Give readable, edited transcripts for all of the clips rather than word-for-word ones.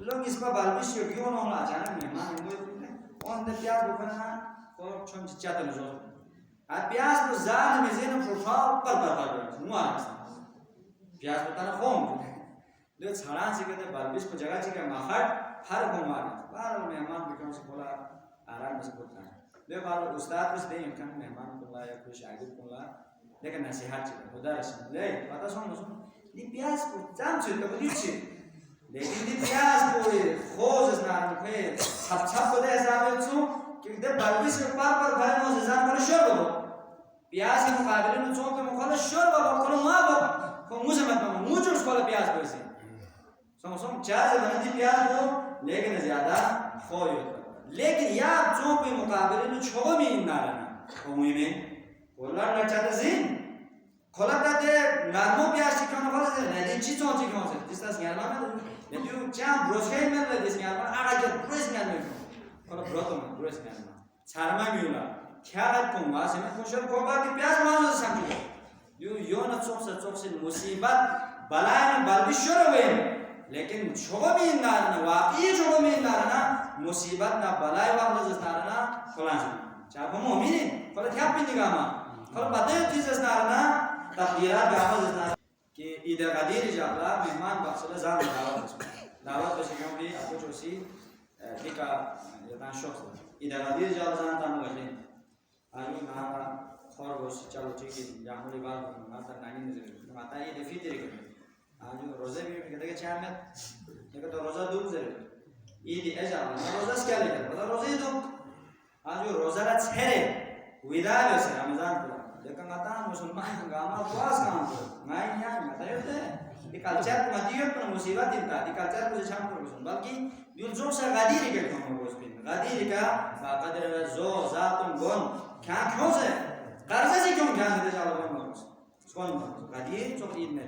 लोग इसका बालबिश क्यों ना होना अचानक मेहमान मुझे on the प्याज बुकना और चुन चिचाते न जो आ प्याज को ज़ान में ज़ेन प्रोफाइल पर मुआ प्याज बताना कौन ले छाड़ा से कहते बालबिश को जगह चिका माहट हर घुमार बार मेहमान बिकम से बोला आराम से बोलता है ले बार उस्ताद कुछ दे इनका मेहमान को ला या कुछ शागिर्द को ला लेकिन नसीहत चिका खुदा रस्म ले पता सुन ये प्याज को जान से तो कुछ लेकिन ये प्याज को खोज ना रखे छप को दे जावे तो कि दे बालबिश के पर भाई मो से जान पर शोर बोलो प्याज के मुकाबले में चौक में खोल शोर बोलो खोल मां बोलो को मुझे मत मानो मुझे उसको प्याज पैसे समझो चार बनती प्याज को लेकिन ज्यादा खोयो लेकिन या चौक के मुकाबले में छो में ना रहना को में बोला लचाते जिन खोला दे नामो प्याज चिकन खोला दे नहीं चीजों चिकन से जिस तरह से यार मैं तो चाम ब्रोशेन में ले दिस यार आगा के ब्रोश में खोला ब्रोतो में ब्रोश में छारमा मिला ख्याल को वासे में खुशल को बाकी प्याज मानो समझो यो न चौक से मुसीबत बलाय में बालबिशोर हुए लेकिन छोबो भी ना वाकई छोबो में ना मुसीबत ना बलाय वाला जस्तार ना खोला चाहो मोमिन खोला क्या पिन गामा खोला बदे चीज जस्तार ना तकदीरात गामा जस्तार कि इधर गदीर जाबला मेहमान बख्शला जान दावत बस क्यों भी आपको चोसी दिका यता शौक इधर गदीर जाबला जान ताम गले आगे ना खौर बस चलो ठीक है जामुली बात माता नानी नजर माता ये दफी तेरे के आज रोज़े भी कहते हैं चार में देखो तो रोज़ा दूर से ईद ऐसा रोज़ा क्या लेकर मतलब रोज़े तो आज रोज़ा का छेरे विदा वैसे रमज़ान को देखा माता मुसलमान गामा पुआस काम को नहीं यार माता ये तो कल्चर को मतियों पर मुसीबत इनका कल्चर को शाम को सुन बल्कि जो जो सा गादी के काम को उसमें गादी का कदर जो जातुम गोन क्या क्यों से कर्ज़े से क्यों ध्यान देते जाओ लोग कौन गादी जो ईद में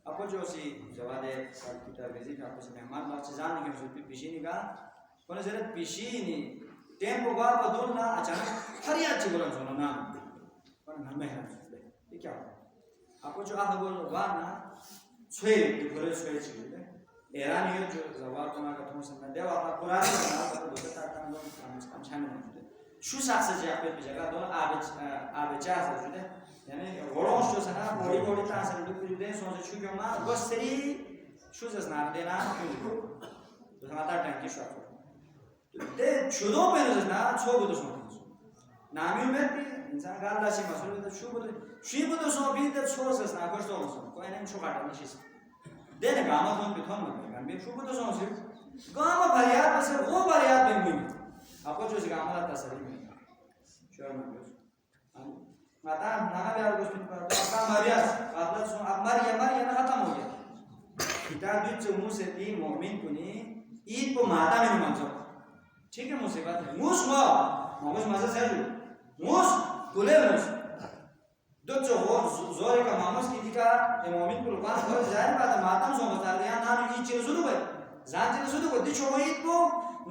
आपको जो सी जवादे किताब विजिट आपको से मेहमान बात से जानने के लिए पिशीनी का कौन जरा पिशीनी टेम्पो बार बदल ना अचानक हरिया चिगुलन सोना ना कौन घर में है ये क्या आपको जो आह बोल वार ना छे दुपहर छे चिगुले एरानी जो जवाब को ना का तुम से देव आपका पुरानी ना तो दूसरा काम लोग काम छाने में शू साक्ष से आप पे जगह दो आबे चाह से जुड़े यानी वरों जो सना बड़ी तासर दुख दे सोच छु क्यों मां गोसरी छु जसना देना क्यों तो समाता टंकी शॉट दे छुदो पे जसना छो बुदो सो नामी में भी इंसान गाला से मसलो तो छु बुदो सो भी दे छो जसना गोस्तो सो कोई नहीं छु काटा नहीं दे ने गामा तो भी थम में मैं छु बुदो सो से गामा भरिया बस वो भरिया में हुई आपको जो गामा तसरी में श्योर में माता नाना यार कुछ नहीं करता आपका मरियास आपला सो आप मरिया ना खत्म हो गया किताब बीच मुंह से ती मोमिन कुनी ईद को माता में मानसो ठीक है मुसीबत है मुस मजा से मुस तुले मुस दो जो जोरे का मामस की दिका ये मोमिन को बात कर जाए बात माता में सो बता दिया ना ये चीज सुनो है जान चीज सुनो को दिछो ईद को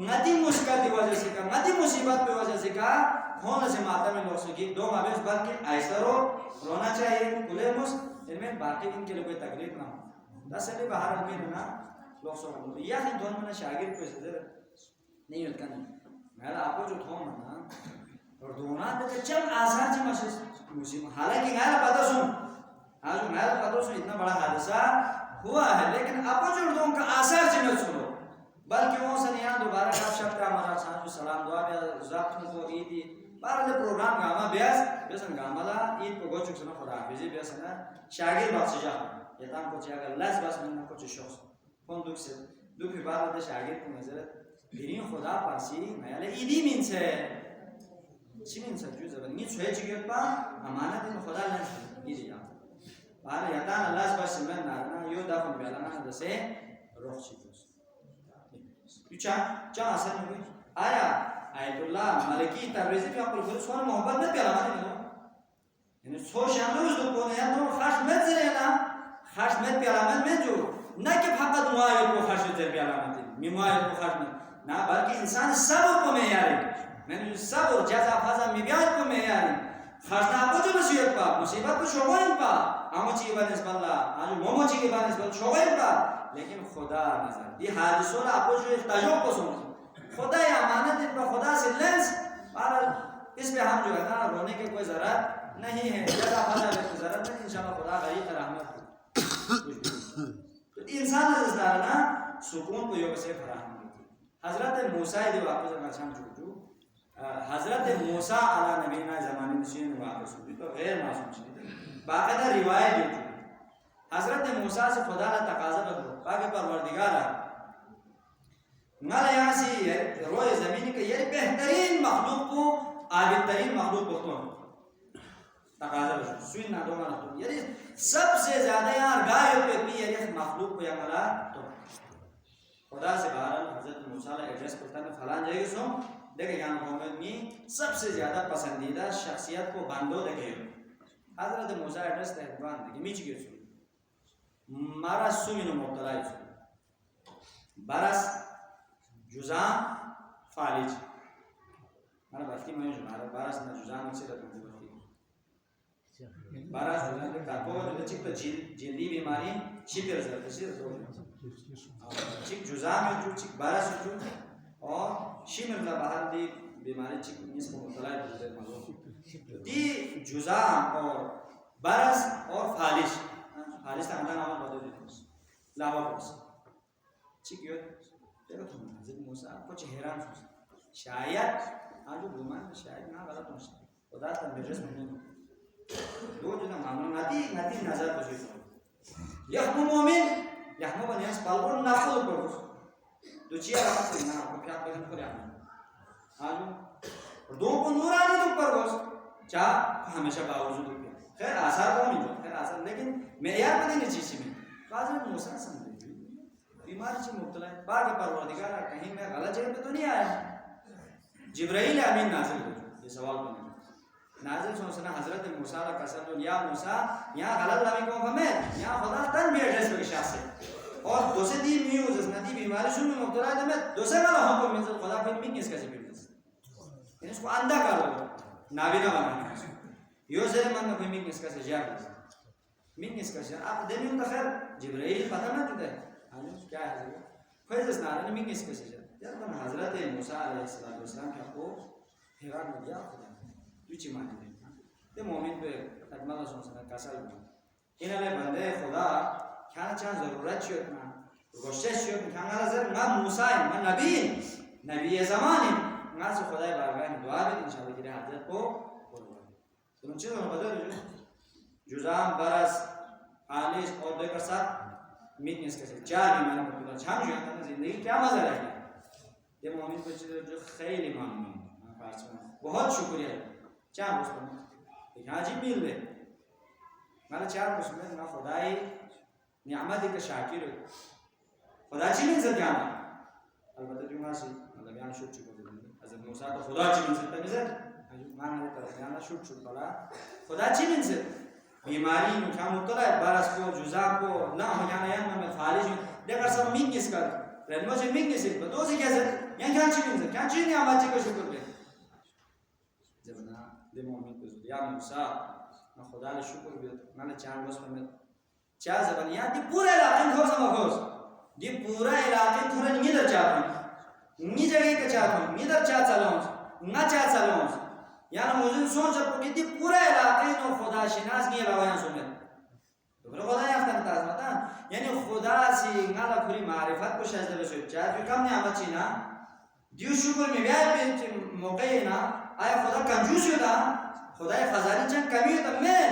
नदी मुश्किल की वजह से का नदी मुसीबत की वजह से का कौन से माता में लोग सकी दो मावेश बल्कि ऐसा रोना चाहिए कुले मुस इनमें बाकी इनके लिए कोई तकलीफ ना हो दस से बाहर में ना लोग सो या है दोनों में शागिर्द को से नहीं होता नहीं मैं आपको जो थोम ना और दोना तो चल आसार जी मुसीबत हालांकि मैं पता सुन आज मैं पता सुन इतना बड़ा हादसा हुआ है लेकिन आपको जो लोगों का आसार जी मत सुनो बल्कि वो से यहाँ दोबारा का शब्द हमारा साथ सलाम दुआ या ज़ात को ईद बारले प्रोग्राम गामा बेसन गामाला ईद को गोचुक सना खुदा हाफिज़ी बेसन शागिर बात से जा ये ताम को चाहे लास्ट बस में कुछ शौक कौन दुख से दुख के बाद वाले शागिर को नजर बिरिंग खुदा पासी मैंने ईदी मीन से चिमिन से जो जब नी छुए चिके पा अमानत इन खुदा ने ईदी जा बार ये ताम लास्ट बस में ना यो दाफन बेलाना जैसे रोक चिकोस चा असर में कोई आया आयतुल्लाह मलकी तबरेज़ी पे आपको खुद सोना मोहब्बत में प्याला माने लो यानी सो शामिल उस को ने यार तो खास में से ना खास में प्याला में जो ना कि फकत मुआयद को खास से प्याला में मिमायद को खास में ना बल्कि इंसान सब्र को में यार मैंने सब्र जज़ा फज़ा मियाद को में यार खास ना आपको जो मुसीबत को शोभन पा आमची बनस्बल्ला आज मोमोची के बनस्बल छोगेगा लेकिन खुदा नजर ये हादिसों आपको जो तजुर्बा को सुन खुदा या अमानत इन पर खुदा से लेंस और इसमें हम जो है ना रोने की कोई ज़रूरत नहीं है ज़्यादा फजल की ज़रूरत नहीं इंशाल्लाह खुदा गरीब का रहमत तो इंसान नजर ना सुकून को योग से फराहम हज़रत मूसा ये वापस अगर हम छूटू हज़रत मूसा अला नबीना ज़माने में सीन वापस हुई तो गैर मासूम चीज़ बाकायदा रिवायत है हज़रत मूसा से खुदा ने तकाज़ा करो बाकी परवरदिगार नल यहाँ से रोए ज़मीन के ये बेहतरीन मखलूक को आबिदतरीन मखलूक को तो तकाज़ा करो सुन ना दो ना तो ये सबसे ज़्यादा यार गाय पे भी ये मखलूक को यमला तो खुदा से बहरहाल हज़रत मूसा ने एड्रेस करता है फलां जगह सो देखे यहाँ मोहम्मद में सबसे ज़्यादा पसंदीदा शख्सियत को बांधो देखे हज़रत मूसा एड्रेस तहवान देखे मीच के सो मारा सुमिन मुब्तला बरस जुज़ाम फालिज मारा बस्ती में जो मारा बरस ना जुज़ाम से रहते हैं बरस जुज़ाम के काको जो चिक तो जल्दी बीमारी छिपे रहते हैं सिर तो चिक जुज़ाम जो चिक बरस जो और शिमर ना बाहर दी बीमारी चिक इसको मुब्तला होते हैं मालूम दी जुज़ाम और बरस और फालिज फालिज का अंदर नाम बदल देते लावा कोस चिक यो देखो तुम हज़रत मूसा कुछ हैरान हो शायद आज गुमान शायद ना गलत हो खुदा तंदुरुस्त नहीं दो जो ना मालूम नाती नजर बजे यह मोमिन यह मोमिन यह स्पालकों नाखुल करो तो चिया रात से ना आपको क्या पसंद करे आज दो को नूरानी तो पर बस चा हमेशा बावजूद खैर आसार को मिल खैर आसार लेकिन मैं यार पता नहीं चीज़ में हज़रत मूसा समझे बीमारी से मुब्तला है बाकी परवरदिगार कहीं मैं गलत जगह पे तो नहीं आया जिब्राइल अमीन नाज़िल हो ये सवाल बने नाज़िल सोचना हज़रत मूसा का कसम जो या मूसा यहाँ गलत लामी को हमें यहाँ खुदा तन भी एड्रेस के शाह से और दोसे दी म्यूज़ नदी बीमारी सुन मुब्तला है मैं दोसे वाला हम को मिल खुदा फिर मिंग इसका से इसको अंधा कर लो नाबिना बनाना यो से मन में मिंग इसका से जाग मिंग इसका से आप देने उनका खैर जिब्राइल पता ना तुझे आज क्या है कोई जिस नारे में किसके से यार मन हज़रत मूसा अलैहिस्सलाम का को हैरान हो गया खुदा तुझी माने ते मोमिन पे तकमाला सोचना कसर इन्हें बंदे खुदा क्या चाह ज़रूरत है ना कोशिश है क्या नजर ना मूसा है ना नबी ज़माने ना से खुदा बारगाह में दुआ भी इंशाअल्लाह तेरे हाजत को तो मुझे तो बदल जुज़ाम बरस आलिश और देकर साथ मीटनेस कैसे चार बीमारी में पूरा छाम जो है जिंदगी क्या मजा रहेगा ये मोमिन को जो खैर इमाम में पास में बहुत शुक्रिया चार मुस्लिम यहाँ जी मिल रहे मारा चार मुस्लिम ना खुदाई नियामत का शाकिर खुदा जी में ज़र जाना अलबत्ता जो मासी मतलब यहाँ शुट चुका है हज़रत मूसा तो खुदा जी में ज़र तब ज़र मान ले तर यहाँ शुट चुका खुदा जी में ज़र बीमारी में क्या मुब्तला है बरस को जुज़ाम को ना हो जाना यहाँ में फालिज देखकर सब मिंग इसका रहने से मिंग इसे बतो से कैसे यहाँ क्या चीज़ क्या चीज़ नहीं आवाज़ को शुक्र पे जब ना दे मोमिन को या मूसा ना खुदा ने शुक्र भी मैंने चार बस में चार ज़बान यहाँ दी पूरे इलाके में खोस मखोस दी पूरा इलाके थोड़ा नीदर चाहता नी जगह के चाहता नीदर चाह चलाऊं ना चाह चलाऊं यानी मुझे सोच जब कितनी पूरे इलाके में खुदा शिनास नहीं लगा यहाँ सुने तो फिर खुदा यहाँ करता है ना यानी खुदा से नाला पूरी मारिफत को शायद जब सोच चाहे फिर कम नहीं आवाज़ चीना दियो शुक्र में व्याय पे मौके ना आया खुदा कंजूस होता खुदा खजानी चंद कमी होता मैं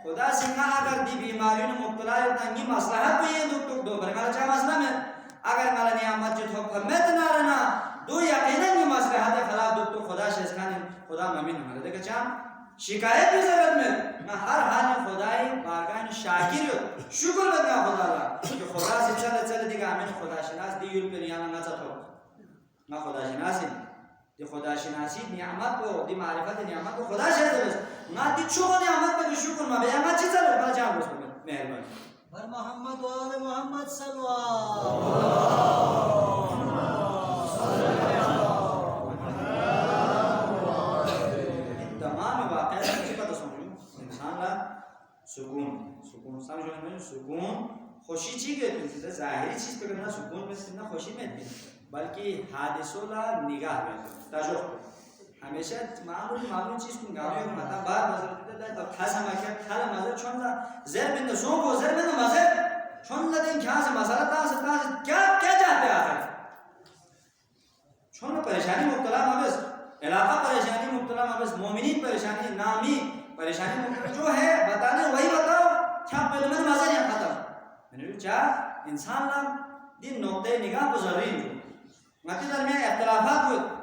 खुदा से ना अगर दी बीमारियों में मुब्तला होता नहीं मसला है तो ये दो बरकरार चाहे मसला में अगर माला नियामत जो थोड़ा मैं तो ना रहना दो यकीनन ये मसला है खराब दो तो खुदा शेखान खुदा ममीन हमारे देखा चाम शिकायत की जरूरत में मैं हर हाल में खुदाई बारगाह शाकिर शुक्र बदला खुदा ला कि खुदा से चले दिखा मैंने खुदा शनास दी यूल पे नियाना ना चाहता ना खुदा शनासी दी खुदा शनासी नियामत को दी मारिफत नियामत को खुदा शेखान ना दी चुका नियामत पे शुक्र में बेया मत चलो बड़ा जान बस मेहरबानी बर मोहम्मद वाले मोहम्मद सल्लल्लाहु सुकून सुकून समझो ना मुझे सुकून खुशी चीज के तो जाहिरी चीज पे करना सुकून में ना खुशी में नहीं बल्कि हादिसों ला निगाह में ताजुब हमेशा मामूली चीज को गाँव में माता बार मज़र देता है तो खासा माक्या खाला मज़र छोड़ना ज़ेर बिंद ज़ोंको ज़ेर बिंद मज़र छोड़ना दिन क्या से मसाला ताज़ क्या क्या चाहते हैं छोड़ना परेशानी मुब्तला माबस इलाका परेशानी मुब्तला माबस मोमिनीन परेशानी नामी परेशानी मुब्तला जो है बताने वही बताओ क्या पहले मैंने मज़ा नहीं खाता मैंने चाह इंसान ला दिन नोक्ते निगाह पर ज़रूरी हो मती दरमियान इख्तिलाफात हुए